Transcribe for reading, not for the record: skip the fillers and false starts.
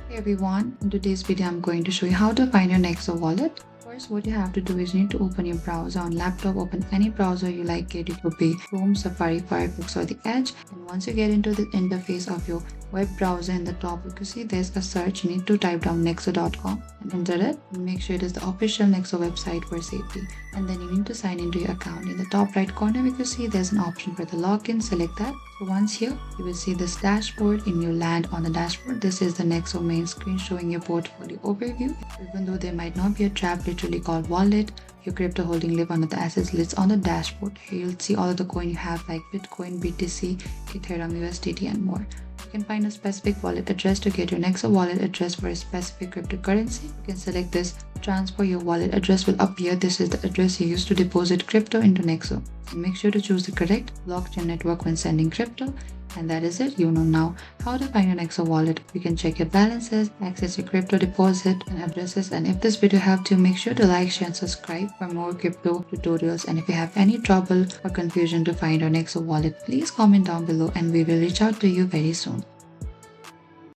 Hey everyone, in today's video I'm going to show you how to find your Nexo wallet. First, what you have to do is you need to open your browser. On laptop, open any browser you like. It could be Chrome, Safari, Firefox or the Edge. And once you get into the interface of your web browser, in the top you can see there's a search. You need to type down nexo.com and enter it. And make sure it is the official Nexo website for safety. And then you need to sign into your account. In the top right corner you can see there's an option for the login. Select that. So once here, you will see this dashboard. In your land on the dashboard, this is the Nexo main screen showing your portfolio overview. Even though there might not be a tab literally called wallet, your crypto holding live under the assets list on the dashboard. Here you'll see all of the coin you have like Bitcoin, BTC, Ethereum, USDT and more. You can find a specific wallet address to get your Nexo wallet address for a specific cryptocurrency. You can select this. Transfer your wallet address will appear. This is the address you use to deposit crypto into Nexo. And make sure to choose the correct blockchain network when sending crypto. And that is it. You know now how to find your Nexo wallet. You can check your balances, access your crypto deposit and addresses. And if this video helped you, make sure to like, share and subscribe for more crypto tutorials. And if you have any trouble or confusion to find your Nexo wallet, please comment down below and we will reach out to you very soon.